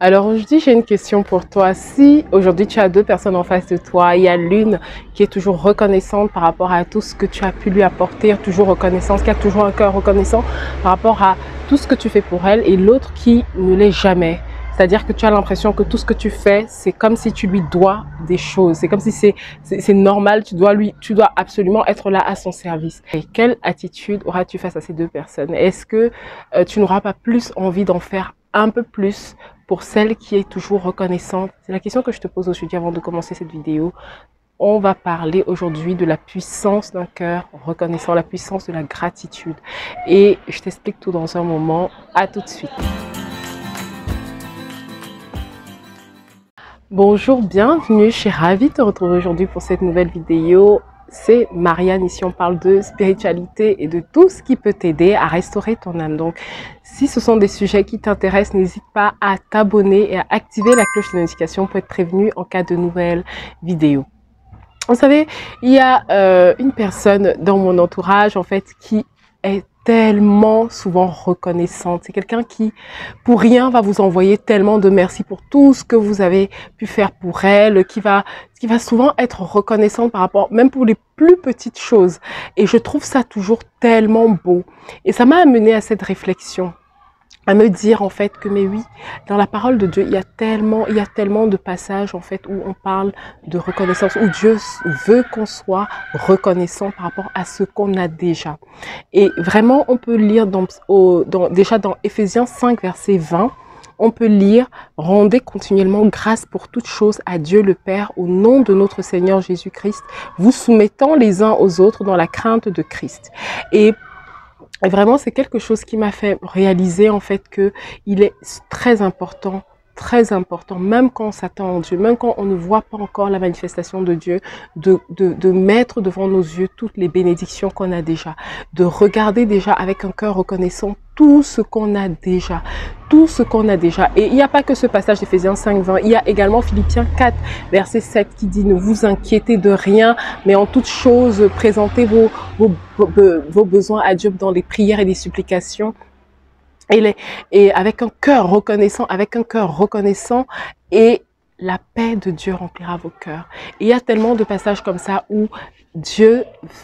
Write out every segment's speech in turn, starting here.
Alors aujourd'hui, j'ai une question pour toi. Si aujourd'hui tu as deux personnes en face de toi, il y a l'une qui est toujours reconnaissante par rapport à tout ce que tu as pu lui apporter, toujours reconnaissante, qui a toujours un cœur reconnaissant par rapport à tout ce que tu fais pour elle, et l'autre qui ne l'est jamais. C'est-à-dire que tu as l'impression que tout ce que tu fais, c'est comme si tu lui dois des choses. C'est comme si c'est normal, tu dois absolument être là à son service. Et quelle attitude auras-tu face à ces deux personnes? Est-ce que tu n'auras pas plus envie d'en faire un peu plus pour celle qui est toujours reconnaissante? C'est la question que je te pose aujourd'hui avant de commencer cette vidéo. On va parler aujourd'hui de la puissance d'un cœur reconnaissant, la puissance de la gratitude. Et je t'explique tout dans un moment. À tout de suite. Bonjour, bienvenue. Je suis ravie de te retrouver aujourd'hui pour cette nouvelle vidéo. C'est Marianne, ici on parle de spiritualité et de tout ce qui peut t'aider à restaurer ton âme. Donc, si ce sont des sujets qui t'intéressent, n'hésite pas à t'abonner et à activer la cloche de notification pour être prévenu en cas de nouvelles vidéos. Vous savez, il y a une personne dans mon entourage en fait qui est tellement souvent reconnaissante. C'est quelqu'un qui, pour rien, va vous envoyer tellement de merci pour tout ce que vous avez pu faire pour elle, qui va souvent être reconnaissante par rapport, même pour les plus petites choses. Et je trouve ça toujours tellement beau. Et ça m'a amené à cette réflexion, à me dire en fait que mais oui, dans la parole de Dieu, il y a tellement de passages en fait où on parle de reconnaissance, où Dieu veut qu'on soit reconnaissant par rapport à ce qu'on a déjà. Et vraiment, on peut lire déjà dans Éphésiens 5 verset 20, on peut lire « Rendez continuellement grâce pour toutes choses à Dieu le Père au nom de notre Seigneur Jésus-Christ, vous soumettant les uns aux autres dans la crainte de Christ. » Et vraiment, c'est quelque chose qui m'a fait réaliser en fait que il est très important, même quand on s'attend en Dieu, même quand on ne voit pas encore la manifestation de Dieu, de mettre devant nos yeux toutes les bénédictions qu'on a déjà, de regarder déjà avec un cœur reconnaissant tout ce qu'on a déjà, Et il n'y a pas que ce passage d'Éphésiens 5:20, il y a également Philippiens 4, verset 7 qui dit « Ne vous inquiétez de rien, mais en toute chose, présentez vos besoins à Dieu dans les prières et les supplications. » Et avec un cœur reconnaissant, et la paix de Dieu remplira vos cœurs. Et il y a tellement de passages comme ça où Dieu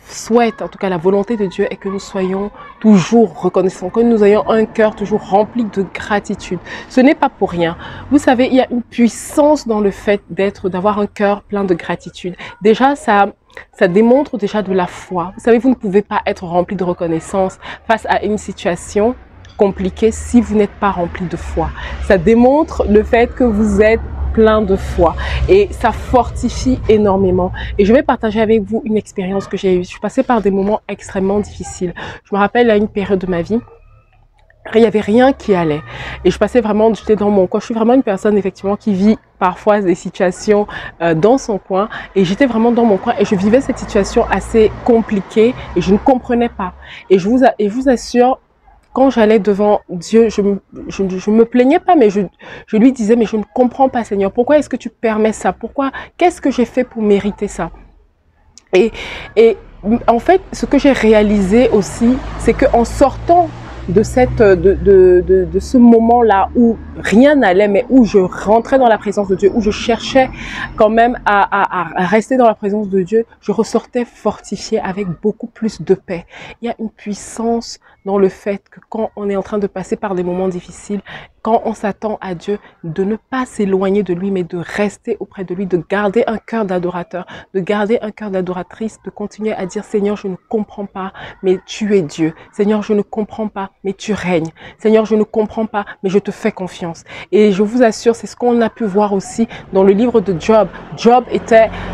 souhaite, en tout cas la volonté de Dieu est que nous soyons toujours reconnaissants, que nous ayons un cœur toujours rempli de gratitude. Ce n'est pas pour rien. Vous savez, il y a une puissance dans le fait d'avoir un cœur plein de gratitude. Déjà, ça démontre déjà de la foi. Vous savez, vous ne pouvez pas être rempli de reconnaissance face à une situation compliqué si vous n'êtes pas rempli de foi. Ça démontre le fait que vous êtes plein de foi et ça fortifie énormément. Et je vais partager avec vous une expérience que j'ai eue. Je suis passée par des moments extrêmement difficiles. Je me rappelle à une période de ma vie, il n'y avait rien qui allait. Et je passais vraiment, j'étais dans mon coin. Je suis vraiment une personne effectivement qui vit parfois des situations dans son coin. Et j'étais vraiment dans mon coin et je vivais cette situation assez compliquée et je ne comprenais pas. Et je vous assure, quand j'allais devant Dieu, je me plaignais pas, mais je lui disais, mais je ne comprends pas, Seigneur, pourquoi est-ce que tu permets ça? Qu'est-ce que j'ai fait pour mériter ça? Et en fait, ce que j'ai réalisé aussi, c'est qu'en sortant de ce moment-là où rien n'allait, mais où je rentrais dans la présence de Dieu, où je cherchais quand même à rester dans la présence de Dieu, je ressortais fortifiée avec beaucoup plus de paix. Il y a une puissance dans le fait que quand on est en train de passer par des moments difficiles, quand on s'attend à Dieu, de ne pas s'éloigner de lui, mais de rester auprès de lui, de garder un cœur d'adorateur, de garder un cœur d'adoratrice, de continuer à dire, Seigneur, je ne comprends pas, mais tu es Dieu. Seigneur, je ne comprends pas, mais tu règnes. Seigneur, je ne comprends pas, mais je te fais confiance. Et je vous assure, c'est ce qu'on a pu voir aussi dans le livre de Job.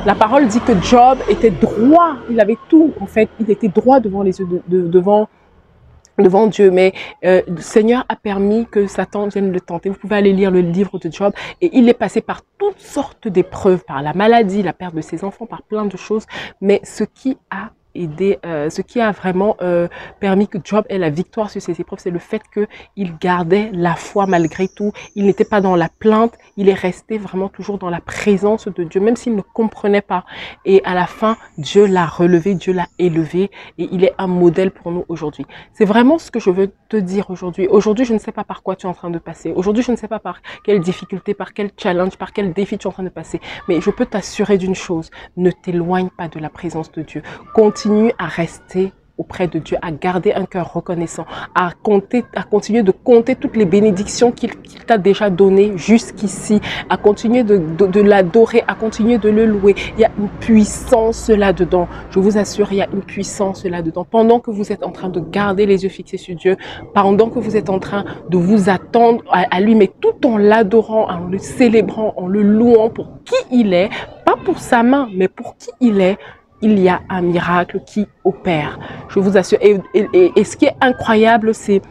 La parole dit que Job était droit, il avait tout, en fait, il était droit devant les yeux devant Dieu, mais le Seigneur a permis que Satan vienne le tenter. Vous pouvez aller lire le livre de Job et il est passé par toutes sortes d'épreuves, par la maladie, la perte de ses enfants, par plein de choses, mais ce qui a aidé, ce qui a vraiment permis que Job ait la victoire sur ses épreuves, c'est le fait qu'il gardait la foi malgré tout. Il n'était pas dans la plainte, il est resté vraiment toujours dans la présence de Dieu, même s'il ne comprenait pas. Et à la fin, Dieu l'a relevé, Dieu l'a élevé et il est un modèle pour nous aujourd'hui. C'est vraiment ce que je veux te dire aujourd'hui. Aujourd'hui, je ne sais pas par quoi tu es en train de passer. Aujourd'hui, je ne sais pas par quelle difficulté, par quel challenge, par quel défi tu es en train de passer. Mais je peux t'assurer d'une chose, ne t'éloigne pas de la présence de Dieu. Continue à rester auprès de Dieu, à garder un cœur reconnaissant, à continuer de compter toutes les bénédictions qu'il t'a déjà données jusqu'ici, à continuer de l'adorer, à continuer de le louer. Il y a une puissance là-dedans. Je vous assure, il y a une puissance là-dedans. Pendant que vous êtes en train de garder les yeux fixés sur Dieu, pendant que vous êtes en train de vous attendre à lui, mais tout en l'adorant, en le célébrant, en le louant pour qui il est, pas pour sa main, mais pour qui il est, il y a un miracle qui opère. Je vous assure. Et ce qui est incroyable, c'est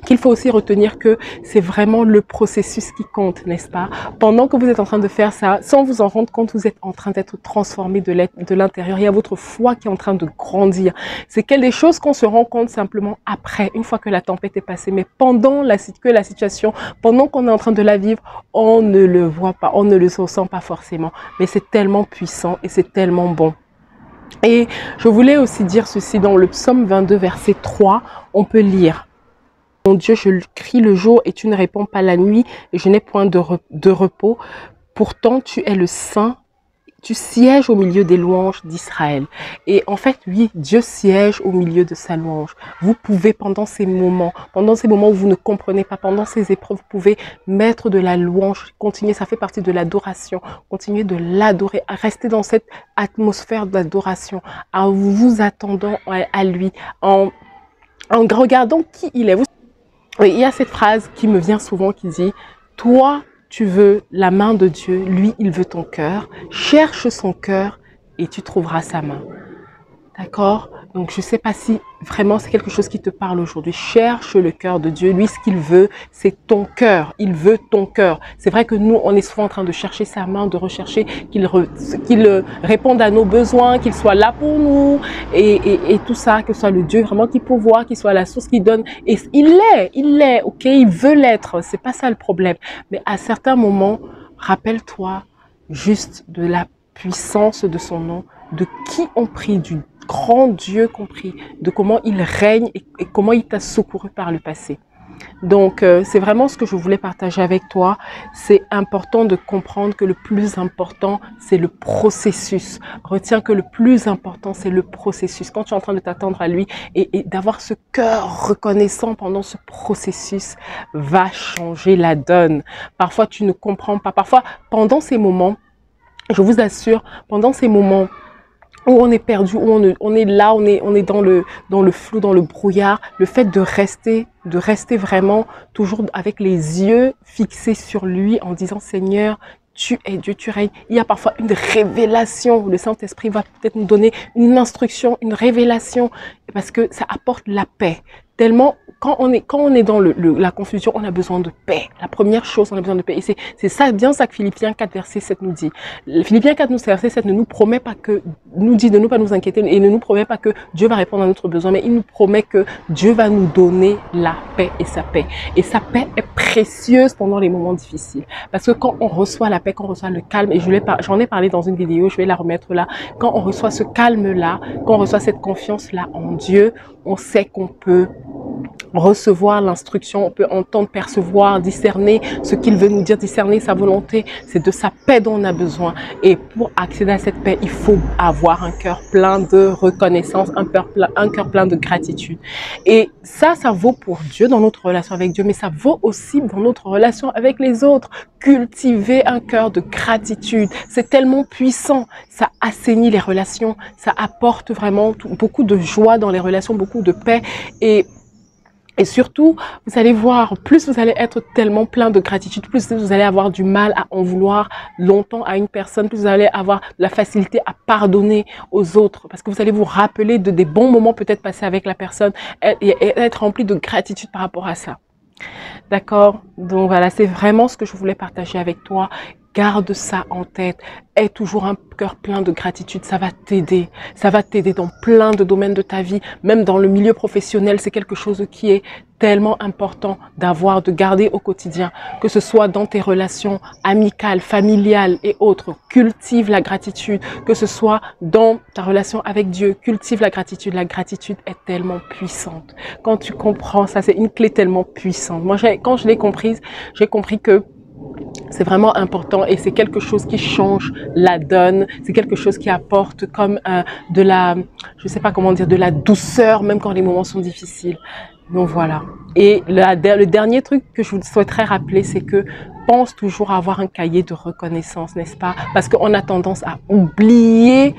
qu'il faut aussi retenir que c'est vraiment le processus qui compte, n'est-ce pas? Pendant que vous êtes en train de faire ça, sans vous en rendre compte, vous êtes en train d'être transformé de l'intérieur. Il y a votre foi qui est en train de grandir. C'est des choses qu'on se rend compte simplement après, une fois que la tempête est passée. Mais pendant la situation, pendant qu'on est en train de la vivre, on ne le voit pas, on ne le ressent pas forcément. Mais c'est tellement puissant et c'est tellement bon. Et je voulais aussi dire ceci dans le psaume 22, verset 3, on peut lire. Mon Dieu, je crie le jour et tu ne réponds pas la nuit et je n'ai point de repos. Pourtant, tu es le Saint, tu sièges au milieu des louanges d'Israël. Et en fait, oui, Dieu siège au milieu de sa louange. Vous pouvez, pendant ces moments où vous ne comprenez pas, pendant ces épreuves, vous pouvez mettre de la louange, continuer, ça fait partie de l'adoration, continuer de l'adorer, à rester dans cette atmosphère d'adoration, en vous attendant à lui, en regardant qui il est. Oui, il y a cette phrase qui me vient souvent qui dit « Toi, tu veux la main de Dieu, lui, il veut ton cœur. Cherche son cœur et tu trouveras sa main. » D'accord? Donc, je ne sais pas si vraiment c'est quelque chose qui te parle aujourd'hui. Cherche le cœur de Dieu. Lui, ce qu'il veut, c'est ton cœur. Il veut ton cœur. C'est vrai que nous, on est souvent en train de chercher sa main, de rechercher qu'il réponde à nos besoins, qu'il soit là pour nous et tout ça, que ce soit le Dieu vraiment qui pourvoit, qu'il soit la source qui donne. Et il l'est, ok? Il veut l'être. C'est pas ça le problème. Mais à certains moments, rappelle-toi juste de la puissance de son nom, de qui on prie, du grand Dieu compris, de comment il règne et comment il t'a secouru par le passé. Donc, c'est vraiment ce que je voulais partager avec toi. C'est important de comprendre que le plus important, c'est le processus. Retiens que le plus important, c'est le processus. Quand tu es en train de t'attendre à lui et d'avoir ce cœur reconnaissant pendant ce processus, va changer la donne. Parfois, tu ne comprends pas. Parfois, pendant ces moments, je vous assure, pendant ces moments où on est perdu, où on est là, on est dans le flou, dans le brouillard, le fait de rester vraiment toujours avec les yeux fixés sur lui en disant Seigneur, tu es Dieu, tu règnes. Il y a parfois une révélation. Le Saint-Esprit va peut-être nous donner une instruction, une révélation, parce que ça apporte la paix. Tellement, quand on est dans la confusion, on a besoin de paix. La première chose, on a besoin de paix. Et c'est ça, bien ça que Philippiens 4, verset 7 nous dit. Philippiens 4, verset 7 ne nous promet pas nous dit de ne pas nous inquiéter et ne nous promet pas que Dieu va répondre à notre besoin, mais il nous promet que Dieu va nous donner la paix et sa paix. Et sa paix est précieuse pendant les moments difficiles. Parce que quand on reçoit la paix, quand on reçoit le calme, et j'en ai parlé dans une vidéo, je vais la remettre là, quand on reçoit ce calme-là, quand on reçoit cette confiance-là en Dieu, on sait qu'on peut recevoir l'instruction, on peut entendre, percevoir, discerner ce qu'il veut nous dire, discerner sa volonté. C'est de sa paix dont on a besoin. Et pour accéder à cette paix, il faut avoir un cœur plein de reconnaissance, un cœur plein de gratitude. Et ça vaut pour Dieu dans notre relation avec Dieu, mais ça vaut aussi dans notre relation avec les autres. Cultiver un cœur de gratitude, c'est tellement puissant. Ça assainit les relations, ça apporte vraiment beaucoup de joie dans les relations, beaucoup de paix. Et surtout, vous allez voir, plus vous allez être tellement plein de gratitude, plus vous allez avoir du mal à en vouloir longtemps à une personne, plus vous allez avoir la facilité à pardonner aux autres, parce que vous allez vous rappeler de des bons moments peut-être passés avec la personne et être rempli de gratitude par rapport à ça. D'accord? Donc voilà, c'est vraiment ce que je voulais partager avec toi. Garde ça en tête. Aie toujours un cœur plein de gratitude. Ça va t'aider. Ça va t'aider dans plein de domaines de ta vie. Même dans le milieu professionnel, c'est quelque chose qui est tellement important d'avoir, de garder au quotidien. Que ce soit dans tes relations amicales, familiales et autres. Cultive la gratitude. Que ce soit dans ta relation avec Dieu. Cultive la gratitude. La gratitude est tellement puissante. Quand tu comprends ça, c'est une clé tellement puissante. Moi, quand je l'ai comprise, j'ai compris que c'est vraiment important et c'est quelque chose qui change la donne. C'est quelque chose qui apporte comme de la, je sais pas comment dire, de la douceur, même quand les moments sont difficiles. Donc voilà. Et le dernier truc que je vous souhaiterais rappeler, c'est que pense toujours à avoir un cahier de reconnaissance, n'est-ce pas? Parce qu'on a tendance à oublier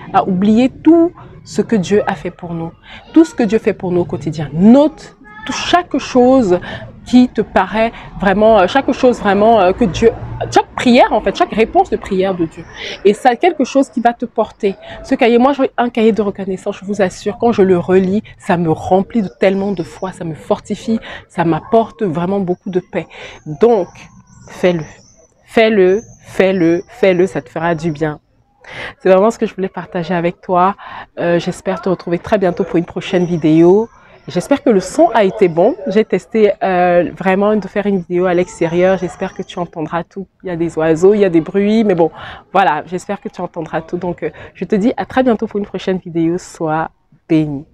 tout ce que Dieu a fait pour nous. Tout ce que Dieu fait pour nous au quotidien. Note chaque chose qui te paraît vraiment, chaque chose vraiment que Dieu, chaque prière en fait, chaque réponse de prière de Dieu. Et ça, quelque chose qui va te porter. Ce cahier, moi j'ai un cahier de reconnaissance, je vous assure, quand je le relis, ça me remplit de tellement de foi, ça me fortifie, ça m'apporte vraiment beaucoup de paix. Donc, fais-le, fais-le, fais-le, fais-le, ça te fera du bien. C'est vraiment ce que je voulais partager avec toi. J'espère te retrouver très bientôt pour une prochaine vidéo. J'espère que le son a été bon. J'ai testé vraiment de faire une vidéo à l'extérieur. J'espère que tu entendras tout. Il y a des oiseaux, il y a des bruits, mais bon, voilà, j'espère que tu entendras tout. Donc, je te dis à très bientôt pour une prochaine vidéo. Sois béni.